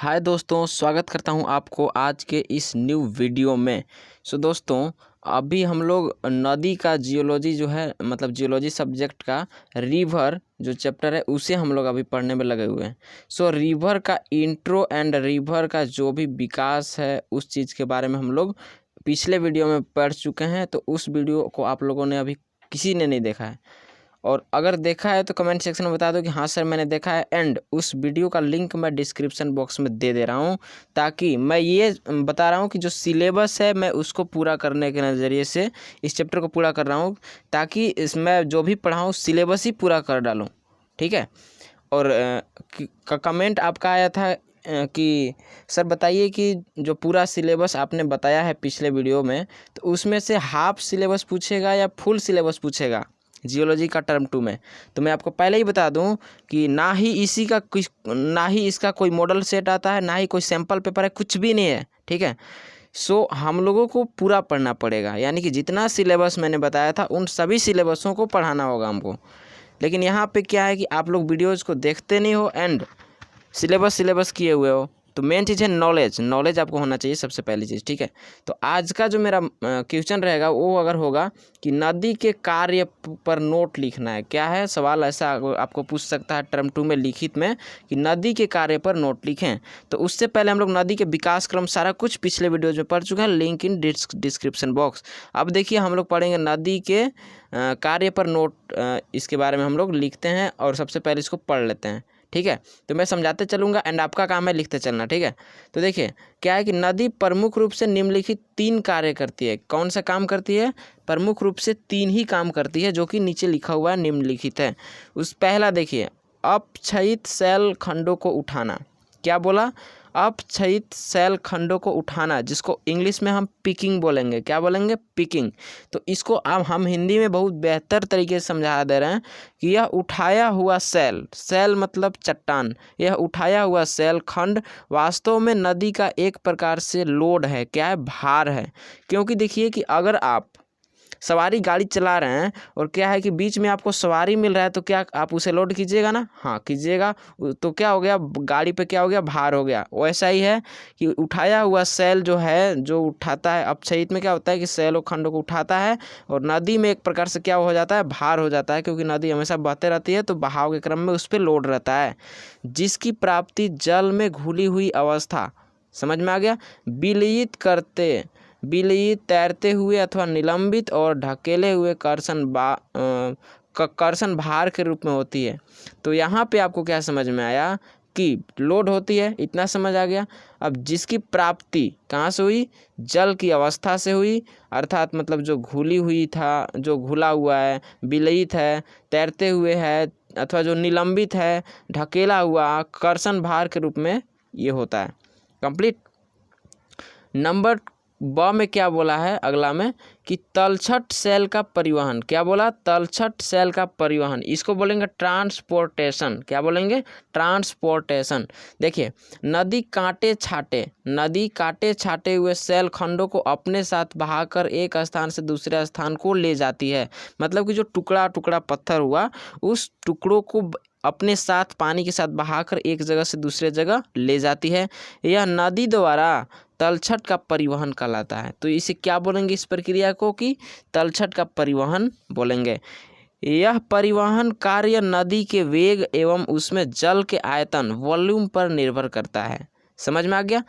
हाय दोस्तों, स्वागत करता हूं आपको आज के इस न्यू वीडियो में। दोस्तों, अभी हम लोग नदी का जियोलॉजी जो है मतलब जियोलॉजी सब्जेक्ट का रिवर जो चैप्टर है उसे हम लोग अभी पढ़ने में लगे हुए हैं। रिवर का इंट्रो एंड रिवर का जो भी विकास है उस चीज़ के बारे में हम लोग पिछले वीडियो में पढ़ चुके हैं। तो उस वीडियो को आप लोगों ने अभी किसी ने नहीं देखा है, और अगर देखा है तो कमेंट सेक्शन में बता दो कि हाँ सर मैंने देखा है। एंड उस वीडियो का लिंक मैं डिस्क्रिप्शन बॉक्स में दे दे रहा हूँ, ताकि मैं ये बता रहा हूँ कि जो सिलेबस है मैं उसको पूरा करने के नज़रिए से इस चैप्टर को पूरा कर रहा हूँ, ताकि इसमें जो भी पढ़ाऊँ सिलेबस ही पूरा कर डालूँ। ठीक है। और कमेंट आपका आया था कि सर बताइए कि जो पूरा सिलेबस आपने बताया है पिछले वीडियो में, तो उसमें से हाफ सिलेबस पूछेगा या फुल सिलेबस पूछेगा जियोलॉजी का टर्म 2 में। तो मैं आपको पहले ही बता दूं कि ना ही इसका कोई मॉडल सेट आता है, ना ही कोई सैम्पल पेपर है, कुछ भी नहीं है। ठीक है। हम लोगों को पूरा पढ़ना पड़ेगा, यानी कि जितना सिलेबस मैंने बताया था उन सभी सिलेबसों को पढ़ाना होगा हमको। लेकिन यहाँ पे क्या है कि आप लोग वीडियोज़ को देखते नहीं हो एंड सिलेबस किए हुए हो। तो मेन चीज़ है नॉलेज आपको होना चाहिए सबसे पहली चीज़। ठीक है। तो आज का जो मेरा क्वेश्चन रहेगा वो अगर होगा कि नदी के कार्य पर नोट लिखना है। क्या है सवाल, ऐसा आपको पूछ सकता है टर्म 2 में लिखित में कि नदी के कार्य पर नोट लिखें। तो उससे पहले हम लोग नदी के विकास क्रम सारा कुछ पिछले वीडियोज में पढ़ चुके हैं, लिंक इन डिस्क्रिप्शन बॉक्स। अब देखिए हम लोग पढ़ेंगे नदी के कार्य पर नोट, इसके बारे में हम लोग लिखते हैं और सबसे पहले इसको पढ़ लेते हैं। ठीक है। तो मैं समझाते चलूँगा एंड आपका काम है लिखते चलना। ठीक है। तो देखिए क्या है कि नदी प्रमुख रूप से निम्नलिखित 3 कार्य करती है। कौन सा काम करती है? प्रमुख रूप से 3 ही काम करती है, जो कि नीचे लिखा हुआ है, निम्नलिखित है। उस पहला देखिए, अपक्षयित शैल खंडों को उठाना। क्या बोला? अपक्षयित शैल खंडों को उठाना, जिसको इंग्लिश में हम पिकिंग बोलेंगे। क्या बोलेंगे? पिकिंग। तो इसको अब हम हिंदी में बहुत बेहतर तरीके से समझा दे रहे हैं कि यह उठाया हुआ शैल मतलब चट्टान, यह उठाया हुआ शैल खंड वास्तव में नदी का एक प्रकार से लोड है। क्या है? भार है। क्योंकि देखिए कि अगर आप सवारी गाड़ी चला रहे हैं और क्या है कि बीच में आपको सवारी मिल रहा है, तो क्या आप उसे लोड कीजिएगा ना? हाँ कीजिएगा। तो क्या हो गया? गाड़ी पे क्या हो गया? भार हो गया। वैसा ही है कि उठाया हुआ शैल जो है, जो उठाता है, अपक्षयित में क्या होता है कि शैल और खंडों को उठाता है, और नदी में एक प्रकार से क्या हो जाता है? भार हो जाता है, क्योंकि नदी हमेशा बहते रहती है तो बहाव के क्रम में उस पर लोड रहता है, जिसकी प्राप्ति जल में घुली हुई अवस्था, समझ में आ गया, विलयित तैरते हुए अथवा निलंबित और ढकेले हुए कर्षण भार के रूप में होती है। तो यहाँ पे आपको क्या समझ में आया कि लोड होती है, इतना समझ आ गया। अब जिसकी प्राप्ति कहाँ से हुई? जल की अवस्था से हुई, अर्थात मतलब जो घुली हुई था, जो घुला हुआ है, विलयित है, तैरते हुए है, अथवा जो निलंबित है, ढकेला हुआ, कर्षण भार के रूप में ये होता है। कंप्लीट। नंबर ब में क्या बोला है अगला में कि तलछट शैल का परिवहन। क्या बोला? तलछट शैल का परिवहन, इसको बोलेंगे ट्रांसपोर्टेशन। क्या बोलेंगे? ट्रांसपोर्टेशन। देखिए नदी काटे छाटे हुए शैल खंडों को अपने साथ बहाकर एक स्थान से दूसरे स्थान को ले जाती है। मतलब कि जो टुकड़ा टुकड़ा पत्थर हुआ, उस टुकड़ों को अपने साथ पानी के साथ बहाकर एक जगह से दूसरे जगह ले जाती है। यह नदी द्वारा तलछट का परिवहन कहलाता है। तो इसे क्या बोलेंगे इस प्रक्रिया को? कि तलछट का परिवहन बोलेंगे। यह परिवहन कार्य नदी के वेग एवं उसमें जल के आयतन वॉल्यूम पर निर्भर करता है। समझ में आ गया?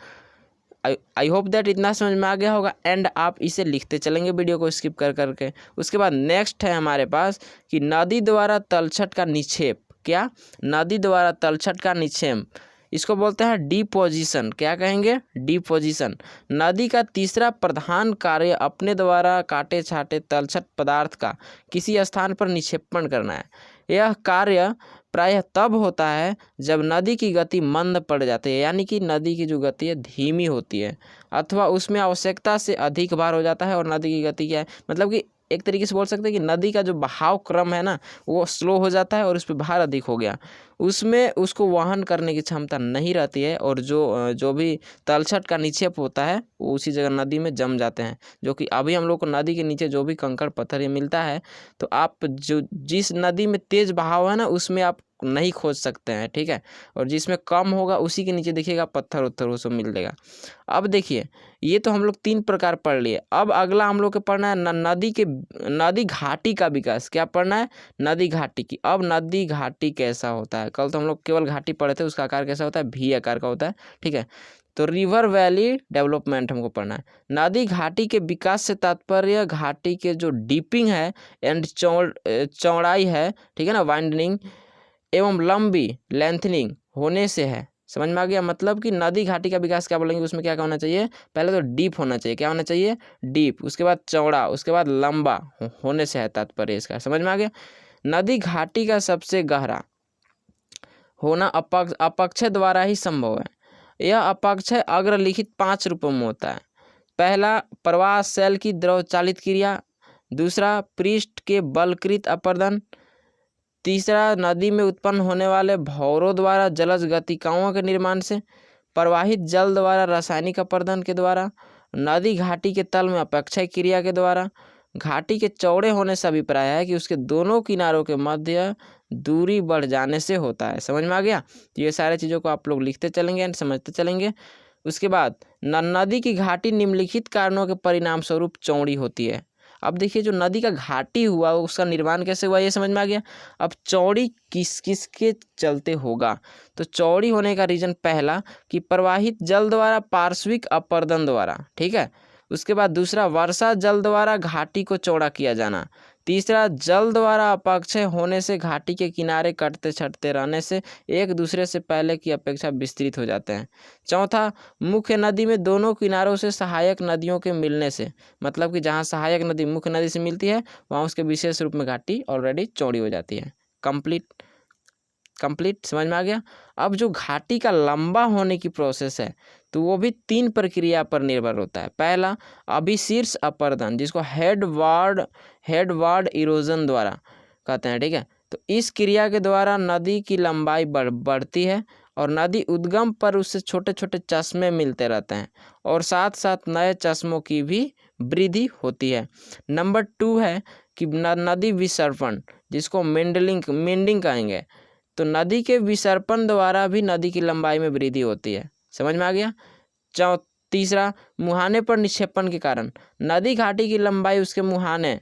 आई होप दैट इतना समझ में आ गया होगा। एंड आप इसे लिखते चलेंगे वीडियो को स्किप कर करके। उसके बाद नेक्स्ट है हमारे पास कि नदी द्वारा तलछट का निक्षेप। क्या? नदी द्वारा तलछट का निक्षेप, इसको बोलते हैं डिपोजिशन। क्या कहेंगे? डिपोजिशन। नदी का तीसरा प्रधान कार्य अपने द्वारा काटे छाटे तलछट पदार्थ का किसी स्थान पर निक्षेपण करना है। यह कार्य प्रायः तब होता है जब नदी की गति मंद पड़ जाती है, यानी कि नदी की जो गति है धीमी होती है, अथवा उसमें आवश्यकता से अधिक भार हो जाता है। और नदी की गति क्या है? मतलब कि एक तरीके से बोल सकते हैं कि नदी का जो बहाव क्रम है ना, वो स्लो हो जाता है और उस पर भार अधिक हो गया, उसमें उसको वहन करने की क्षमता नहीं रहती है, और जो भी तलछट का निक्षेप होता है वो उसी जगह नदी में जम जाते हैं। जो कि अभी हम लोग को नदी के नीचे जो भी कंकड़ पत्थर ये मिलता है, तो आप जो जिस नदी में तेज बहाव है ना, उसमें आप नहीं खोज सकते हैं, ठीक है। और जिसमें कम होगा उसी के नीचे देखिएगा पत्थर उत्थर वो सब मिल जाएगा। अब देखिए ये तो हम लोग 3 प्रकार पढ़ लिए। अब अगला हम लोग को पढ़ना है नदी घाटी का विकास। क्या पढ़ना है? नदी घाटी की। अब नदी घाटी कैसा होता है? कल तो हम लोग केवल घाटी पढ़े थे, उसका आकार कैसा होता है? V आकार का होता है, ठीक है। तो रिवर वैली डेवलपमेंट हमको पढ़ना है। नदी घाटी के विकास से तात्पर्य घाटी के जो डीपिंग है एंड चौड़ाई है, ठीक है ना, वाइंडनिंग एवं लंबी लेंथनिंग होने से है। समझ में आ गया? मतलब कि नदी घाटी का विकास क्या बोलेंगे, उसमें क्या होना चाहिए? पहले तो डीप होना चाहिए। क्या होना चाहिए? डीप। उसके बाद चौड़ा, उसके बाद लंबा होने से है तात्पर्य इसका। समझ में आ गया? नदी घाटी का सबसे गहरा होना अपक्षय द्वारा ही संभव है। यह अपक्षय अग्रलिखित 5 रूपों में होता है। पहला, प्रवाह शैल की द्रव चालित क्रिया। दूसरा, पृष्ठ के बलकृत अपर्दन। तीसरा, नदी में उत्पन्न होने वाले भंवरों द्वारा जलज गतिकाओं के निर्माण से। प्रवाहित जल द्वारा रासायनिक अपर्दन के द्वारा। नदी घाटी के तल में अपक्षय क्रिया के द्वारा। घाटी के चौड़े होने से अभिप्राय है कि उसके दोनों किनारों के मध्य दूरी बढ़ जाने से होता है। समझ में आ गया? ये सारे चीज़ों को आप लोग लिखते चलेंगे एंड समझते चलेंगे। उसके बाद नदी की घाटी निम्नलिखित कारणों के परिणाम स्वरूप चौड़ी होती है। अब देखिए जो नदी का घाटी हुआ उसका निर्माण कैसे हुआ ये समझ में आ गया। अब चौड़ी किस किस के चलते होगा? तो चौड़ी होने का रीजन पहला कि प्रवाहित जल द्वारा पार्श्विक अपर्दन द्वारा, ठीक है। उसके बाद दूसरा, वर्षा जल द्वारा घाटी को चौड़ा किया जाना। तीसरा, जल द्वारा अपक्षय होने से घाटी के किनारे कटते छटते रहने से एक दूसरे से पहले की अपेक्षा विस्तृत हो जाते हैं। चौथा, मुख्य नदी में दोनों किनारों से सहायक नदियों के मिलने से, मतलब कि जहाँ सहायक नदी मुख्य नदी से मिलती है वहाँ उसके विशेष रूप में घाटी ऑलरेडी चौड़ी हो जाती है। कंप्लीट समझ में आ गया। अब जो घाटी का लंबा होने की प्रोसेस है तो वो भी 3 प्रक्रिया पर निर्भर होता है। पहला, अभिशीर्ष अपर्दन, जिसको हेडवार्ड इरोजन द्वारा कहते हैं, ठीक है। तो इस क्रिया के द्वारा नदी की लंबाई बढ़ती है और नदी उद्गम पर उससे छोटे छोटे चश्मे मिलते रहते हैं और साथ साथ नए चश्मों की भी वृद्धि होती है। नंबर 2 है कि नदी विसर्पण, जिसको मेंडिंग कहेंगे। तो नदी के विसर्पण द्वारा भी नदी की लंबाई में वृद्धि होती है। समझ में आ गया? तीसरा, मुहाने पर निक्षेपण के कारण नदी घाटी की लंबाई उसके मुहाने,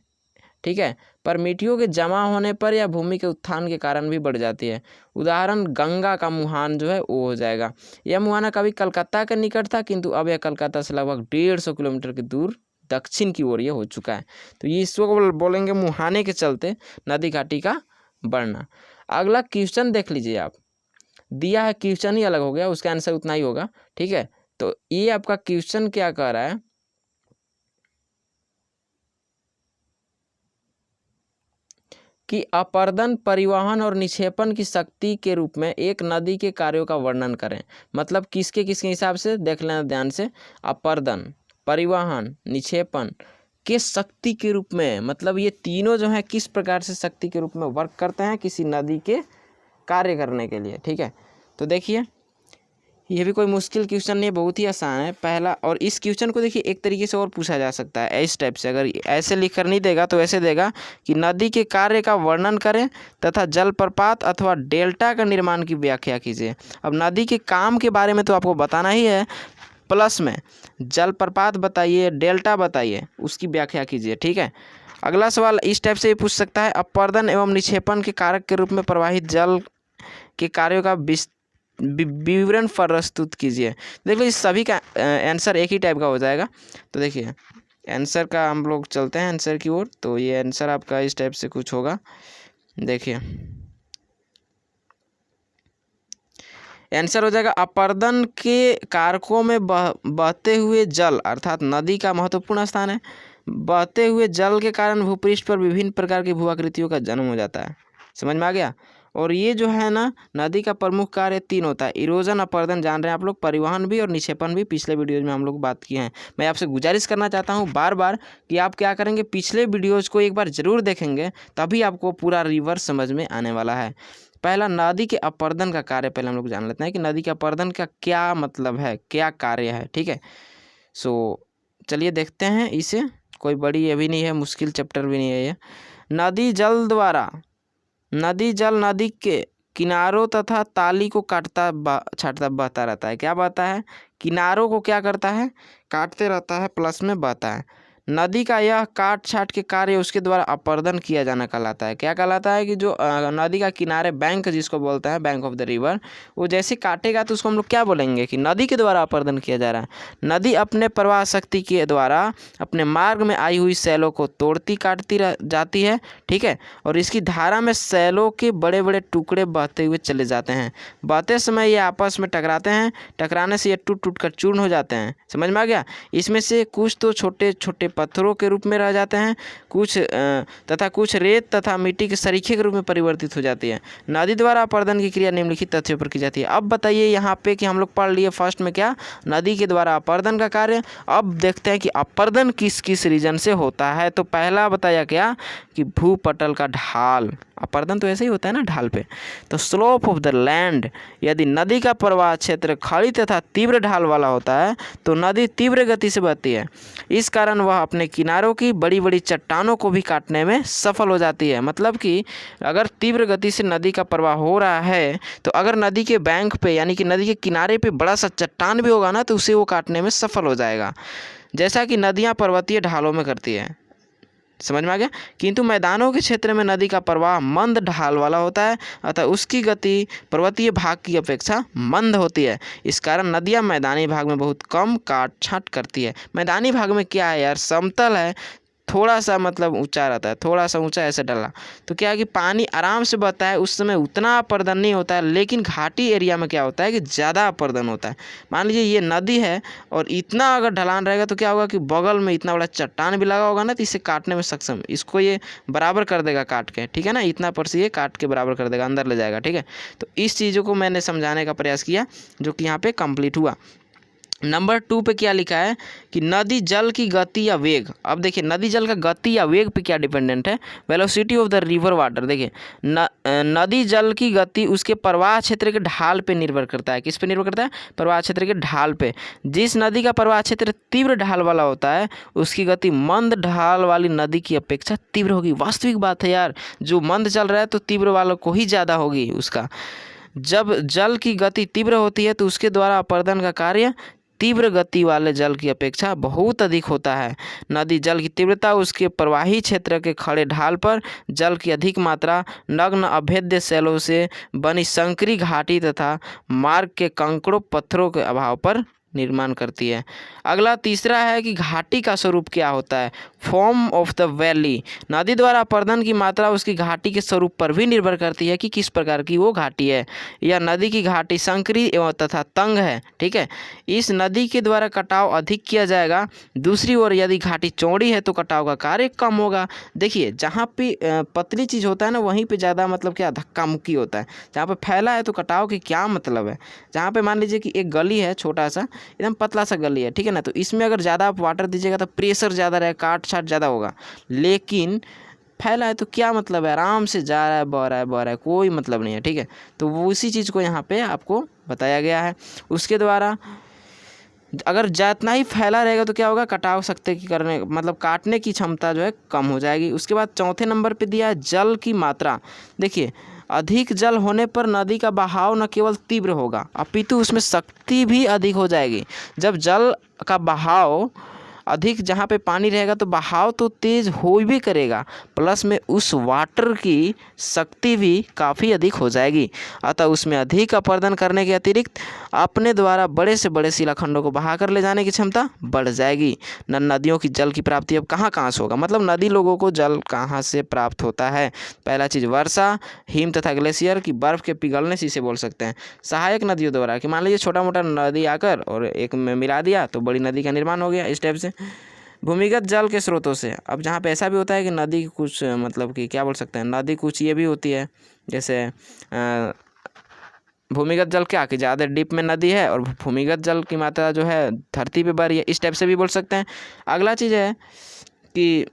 ठीक है, पर मिट्टियों के जमा होने पर या भूमि के उत्थान के कारण भी बढ़ जाती है। उदाहरण, गंगा का मुहान जो है वो हो जाएगा। यह मुहाना कभी कलकत्ता के निकट था किंतु अब यह कलकत्ता से लगभग 150 किलोमीटर की दूर दक्षिण की ओर ये हो चुका है। तो ये इसको बोलेंगे मुहाने के चलते नदी घाटी का बढ़ना। अगला क्वेश्चन देख लीजिए आप, दिया है क्वेश्चन ही अलग हो गया, उसका आंसर उतना ही होगा, ठीक है। तो ये आपका क्वेश्चन क्या कह रहा है कि अपर्दन, परिवहन और निक्षेपण की शक्ति के रूप में एक नदी के कार्यों का वर्णन करें। मतलब किसके किसके हिसाब से देख लेना ध्यान से। अपर्दन, परिवहन, निक्षेपण के शक्ति के रूप में, मतलब ये तीनों जो है किस प्रकार से शक्ति के रूप में वर्क करते हैं किसी नदी के कार्य करने के लिए, ठीक है। तो देखिए ये भी कोई मुश्किल क्वेश्चन नहीं है, बहुत ही आसान है पहला। और इस क्वेश्चन को देखिए एक तरीके से और पूछा जा सकता है इस टाइप से, अगर ऐसे लिख कर नहीं देगा तो ऐसे देगा कि नदी के कार्य का वर्णन करें तथा जलप्रपात अथवा डेल्टा का निर्माण की व्याख्या कीजिए। अब नदी के काम के बारे में तो आपको बताना ही है, प्लस में जलप्रपात बताइए, डेल्टा बताइए, उसकी व्याख्या कीजिए, ठीक है। अगला सवाल इस टाइप से भी पूछ सकता है, अपर्दन एवं निक्षेपण के कारक के रूप में प्रवाहित जल के कार्यों का विवरण प्रस्तुत कीजिए। देख लो इस सभी का आंसर एक ही टाइप का हो जाएगा। तो देखिए आंसर का हम लोग चलते हैं आंसर की ओर। तो ये आंसर आपका इस टाइप से कुछ होगा। देखिए आंसर हो जाएगा, अपर्दन के कारकों में बहते हुए जल अर्थात नदी का महत्वपूर्ण स्थान है। बहते हुए जल के कारण भूपृष्ठ पर विभिन्न प्रकार की भूआकृतियों का जन्म हो जाता है। समझ में आ गया? और ये जो है ना नदी का प्रमुख कार्य 3 होता है, इरोजन, अपर्दन जान रहे हैं आप लोग, परिवहन भी और निक्षेपण भी पिछले वीडियोज में हम लोग बात किए हैं। मैं आपसे गुजारिश करना चाहता हूँ बार बार कि आप क्या करेंगे, पिछले वीडियोज़ को एक बार ज़रूर देखेंगे, तभी आपको पूरा रिवर्स समझ में आने वाला है। पहला, नदी के अपर्दन का कार्य पहले हम लोग जान लेते हैं कि नदी के अपर्दन का क्या मतलब है, क्या कार्य है, ठीक है। सो चलिए देखते हैं इसे। कोई बड़ी ये भी नहीं है, मुश्किल चैप्टर भी नहीं है ये। नदी जल किनारों तथा ताली को काटता छाटता बहता रहता है। क्या बहता है? किनारों को क्या करता है? काटते रहता है, प्लस में बहता है। नदी का यह काट छाट के कार्य उसके द्वारा अपर्दन किया जाना कहलाता है। क्या कहलाता है? कि जो नदी का किनारे, बैंक जिसको बोलते हैं, बैंक ऑफ द रिवर, वो जैसे काटेगा तो उसको हम लोग क्या बोलेंगे? कि नदी के द्वारा अपर्दन किया जा रहा है। नदी अपने प्रवाह शक्ति के द्वारा अपने मार्ग में आई हुई सैलों को तोड़ती काटती जाती है, ठीक है, और इसकी धारा में सैलों के बड़े बड़े टुकड़े बहते हुए चले जाते हैं। बहते समय ये आपस में टकराते हैं, टकराने से ये टूट टूट कर चूर्ण हो जाते हैं। समझ में आ गया? इसमें से कुछ तो छोटे छोटे पत्थरों के रूप में रह जाते हैं, कुछ रेत तथा मिट्टी के सरीखे के रूप में परिवर्तित हो जाती है। नदी द्वारा अपर्दन की क्रिया निम्नलिखित तथ्यों पर की जाती है। अब बताइए यहाँ पे कि हम लोग पढ़ लिए फर्स्ट में क्या? नदी के द्वारा अपर्दन का कार्य। अब देखते हैं कि अपर्दन किस किस रीजन से होता है। तो पहला बताया क्या? कि भूपटल का ढाल। अपर्दन तो ऐसे ही होता है ना, ढाल पे। तो स्लोप ऑफ द लैंड, यदि नदी का प्रवाह क्षेत्र खड़ी तथा तीव्र ढाल वाला होता है तो नदी तीव्र गति से बहती है। इस कारण वह अपने किनारों की बड़ी बड़ी चट्टानों को भी काटने में सफल हो जाती है। मतलब कि अगर तीव्र गति से नदी का प्रवाह हो रहा है तो अगर नदी के बैंक पे, यानी कि नदी के किनारे पे बड़ा सा चट्टान भी होगा ना, तो उसे वो काटने में सफल हो जाएगा, जैसा कि नदियाँ पर्वतीय ढालों में करती है। समझ में आ गया? किंतु मैदानों के क्षेत्र में नदी का प्रवाह मंद ढाल वाला होता है, अतः उसकी गति पर्वतीय भाग की अपेक्षा मंद होती है। इस कारण नदियाँ मैदानी भाग में बहुत कम काट छाट करती है। मैदानी भाग में क्या है यार? समतल है, थोड़ा सा मतलब ऊंचा रहता है, थोड़ा सा ऊंचा ऐसे डला, तो क्या है कि पानी आराम से बहता है, उस समय उतना अपर्दन नहीं होता है। लेकिन घाटी एरिया में क्या होता है कि ज़्यादा अपर्दन होता है। मान लीजिए ये नदी है और इतना अगर ढलान रहेगा तो क्या होगा कि बगल में इतना बड़ा चट्टान भी लगा होगा ना, तो इसे काटने में सक्षम, इसको ये बराबर कर देगा काट के, ठीक है ना, इतना पर से ये काट के बराबर कर देगा, अंदर ले जाएगा, ठीक है। तो इस चीज़ों को मैंने समझाने का प्रयास किया, जो कि यहाँ पे कंप्लीट हुआ। नंबर 2 पे क्या लिखा है कि नदी जल की गति या वेग। अब देखिए नदी जल का गति या वेग पे क्या डिपेंडेंट है? Velocity of the river water. देखिए नदी जल की गति उसके प्रवाह क्षेत्र के ढाल पे निर्भर करता है। किस पे निर्भर करता है? प्रवाह क्षेत्र के ढाल पे। जिस नदी का प्रवाह क्षेत्र तीव्र ढाल वाला होता है उसकी गति मंद ढाल वाली नदी की अपेक्षा तीव्र होगी। वास्तविक बात है यार, जो मंद चल रहा है तो तीव्र वालों को ही ज़्यादा होगी उसका। जब जल की गति तीव्र होती है तो उसके द्वारा अपर्दन का कार्य तीव्र गति वाले जल की अपेक्षा बहुत अधिक होता है। नदी जल की तीव्रता उसके प्रवाही क्षेत्र के खड़े ढाल पर जल की अधिक मात्रा नग्न अभेद्य सैलों से बनी संकरी घाटी तथा मार्ग के कंकड़ों पत्थरों के अभाव पर निर्माण करती है। अगला तीसरा है कि घाटी का स्वरूप क्या होता है? Form of the valley. नदी द्वारा अपर्दन की मात्रा उसकी घाटी के स्वरूप पर भी निर्भर करती है कि किस प्रकार की वो घाटी है। यह नदी की घाटी संकरी एवं तथा तंग है, ठीक है। इस नदी के द्वारा कटाव अधिक किया जाएगा। दूसरी ओर यदि घाटी चौड़ी है तो कटाव का कार्य कम होगा। देखिए जहाँ पे पतली चीज़ होता है ना, वहीं पे ज़्यादा मतलब क्या धक्का मुक्की होता है। जहाँ पे फैला है तो कटाव की क्या मतलब है? जहाँ पे मान लीजिए कि एक गली है, छोटा सा एकदम पतला सा गली है, ठीक है ना, तो इसमें अगर ज़्यादा आप वाटर दीजिएगा तो प्रेशर ज़्यादा रहेगा, काट छाट ज़्यादा होगा। लेकिन फैला है तो क्या मतलब है? आराम से जा रहा है, बह रहा है, बह रहा है, कोई मतलब नहीं है, ठीक है। तो वो उसी चीज़ को यहाँ पे आपको बताया गया है। उसके द्वारा अगर जितना ही फैला रहेगा तो क्या होगा? कटाव सकते की करने मतलब काटने की क्षमता जो है कम हो जाएगी। उसके बाद चौथे नंबर पे दिया है जल की मात्रा। देखिए अधिक जल होने पर नदी का बहाव न केवल तीव्र होगा अपितु उसमें शक्ति भी अधिक हो जाएगी। जब जल का बहाव अधिक, जहाँ पे पानी रहेगा तो बहाव तो तेज हो भी करेगा, प्लस में उस वाटर की शक्ति भी काफ़ी अधिक हो जाएगी। अतः उसमें अधिक अपर्दन करने के अतिरिक्त अपने द्वारा बड़े से बड़े शिलाखंडों को बहाकर ले जाने की क्षमता बढ़ जाएगी। नदियों की जल की प्राप्ति अब कहाँ कहाँ से होगा? मतलब नदी लोगों को जल कहाँ से प्राप्त होता है? पहला चीज़ वर्षा, हिम तथा ग्लेशियर की बर्फ़ के पिघलने से इसे बोल सकते हैं। सहायक नदियों द्वारा, कि मान लीजिए छोटा मोटा नदी आकर और एक में मिला दिया तो बड़ी नदी का निर्माण हो गया, इस टाइप से। भूमिगत जल के स्रोतों से, अब जहाँ पे ऐसा भी होता है कि नदी कुछ मतलब कि क्या बोल सकते हैं, नदी कुछ ये भी होती है, जैसे भूमिगत जल क्या कि ज़्यादा डीप में नदी है और भूमिगत जल की मात्रा जो है धरती पे बढ़ रही है, इस टाइप से भी बोल सकते हैं। अगला चीज़ है कि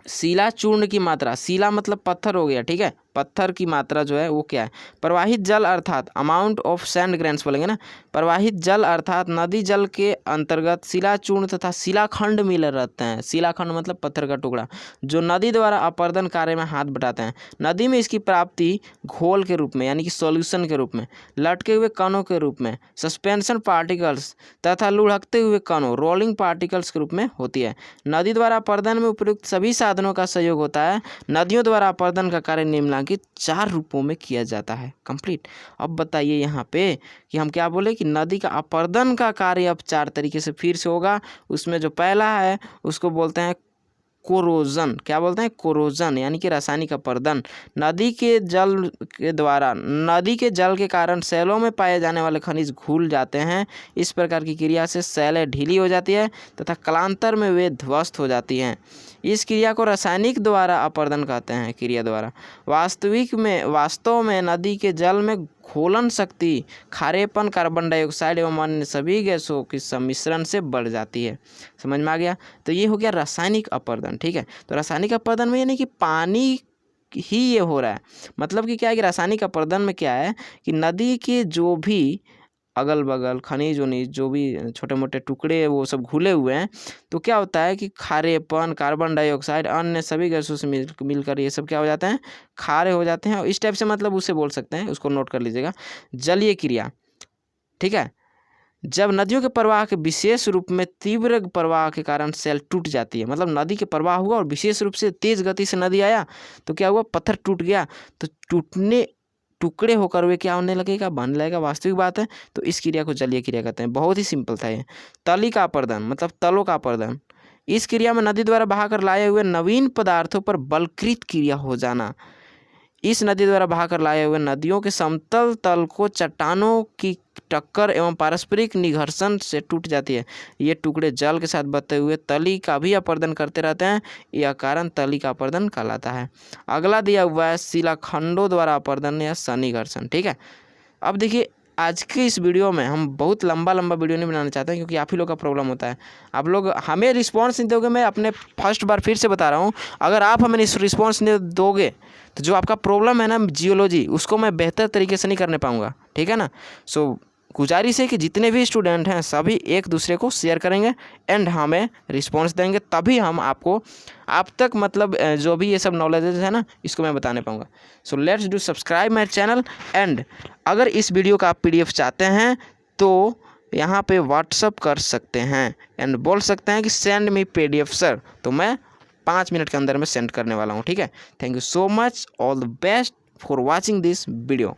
शिला चूर्ण की मात्रा। शिला मतलब पत्थर हो गया, ठीक है, पत्थर की मात्रा जो है वो क्या है। प्रवाहित जल अर्थात अमाउंट ऑफ सैंड ग्रेन्स बोलेंगे ना। प्रवाहित जल अर्थात नदी जल के अंतर्गत शिलाचूर्ण तथा शिलाखंड मिले रहते हैं। शिलाखंड मतलब पत्थर का टुकड़ा, जो नदी द्वारा अपरदन कार्य में हाथ बटाते हैं। नदी में इसकी प्राप्ति घोल के रूप में यानी कि सॉल्यूशन के रूप में, लटके हुए कणों के रूप में, सस्पेंशन पार्टिकल्स तथा लुढ़कते हुए कणों रोलिंग पार्टिकल्स के रूप में होती है। नदी द्वारा अपरदन में उपयुक्त सभी साधनों का सहयोग होता है। नदियों द्वारा अपरदन का कार्य निम्नलिखित 4 रूपों में किया जाता है। कंप्लीट। अब बताइए यहाँ पे कि हम क्या बोले कि नदी का अपरदन का कार्य अब 4 तरीके से फिर से होगा। उसमें जो पहला है उसको बोलते हैं कोरोजन। क्या बोलते हैं? कोरोजन, यानी कि रासायनिक अपरदन। नदी के जल के कारण सैलों में पाए जाने वाले खनिज घुल जाते हैं। इस प्रकार की क्रिया से सैलें ढीली हो जाती है तथा कालांतर में वे ध्वस्त हो जाती हैं। इस क्रिया को रासायनिक द्वारा अपरदन कहते हैं। क्रिया द्वारा वास्तव में नदी के जल में घोलन शक्ति खारेपन, कार्बन डाइऑक्साइड एवं अन्य सभी गैसों के सम्मिश्रण से बढ़ जाती है। समझ में आ गया? तो ये हो गया रासायनिक अपरदन। ठीक है, तो रासायनिक अपरदन में यानी कि पानी ही ये हो रहा है। मतलब कि क्या है कि रासायनिक अपरदन में क्या है कि नदी के जो भी अगल बगल खनिज वनिज जो भी छोटे मोटे टुकड़े वो सब घुले हुए हैं, तो क्या होता है कि खारेपन, कार्बन डाइऑक्साइड, अन्य सभी गैसों से मिलकर ये सब क्या हो जाते हैं, खारे हो जाते हैं। और इस टाइप से मतलब उसे बोल सकते हैं, उसको नोट कर लीजिएगा, जलीय क्रिया। ठीक है, जब नदियों के प्रवाह के विशेष रूप में तीव्र प्रवाह के कारण सेल टूट जाती है, मतलब नदी के प्रवाह हुआ और विशेष रूप से तेज गति से नदी आया तो क्या हुआ, पत्थर टूट गया, तो टुकड़े होकर वे क्या होने लगेगा, बनने लगेगा। वास्तविक बात है। तो इस क्रिया को जलीय क्रिया कहते हैं। बहुत ही सिंपल था ये। तली का अपरदन मतलब तलों का अपरदन। इस क्रिया में नदी द्वारा बहाकर लाए हुए नवीन पदार्थों पर बलकृत क्रिया हो जाना। इस नदी द्वारा बहाकर लाए हुए नदियों के समतल तल को चट्टानों की टक्कर एवं पारस्परिक निघर्षण से टूट जाती है। ये टुकड़े जल के साथ बहते हुए तली का भी अपरदन करते रहते हैं। यह कारण तली का अपरदन कहलाता है। अगला दिया हुआ है शिलाखंडों द्वारा अपरदन या सन्निघर्षण। ठीक है, अब देखिए आज की इस वीडियो में हम बहुत लंबा वीडियो नहीं बनाना चाहते हैं, क्योंकि आप ही लोग का प्रॉब्लम होता है। आप लोग हमें रिस्पांस नहीं दोगे। मैं अपने फर्स्ट बार फिर से बता रहा हूँ, अगर आप हमें रिस्पांस नहीं दोगे तो जो आपका प्रॉब्लम है ना जियोलॉजी, उसको मैं बेहतर तरीके से नहीं करने पाऊँगा। ठीक है ना। सो गुजारिश है कि जितने भी स्टूडेंट हैं सभी एक दूसरे को शेयर करेंगे एंड हमें रिस्पांस देंगे, तभी हम आपको आप तक मतलब जो भी ये सब नॉलेजेस है ना, इसको मैं बताने पाऊँगा। So let's do subscribe my channel. And अगर इस वीडियो का आप PDF चाहते हैं तो यहाँ पे व्हाट्सअप कर सकते हैं एंड बोल सकते हैं कि सेंड मी PDF सर, तो मैं 5 मिनट के अंदर में सेंड करने वाला हूँ। ठीक है, thank you so much, all the best for watching this video.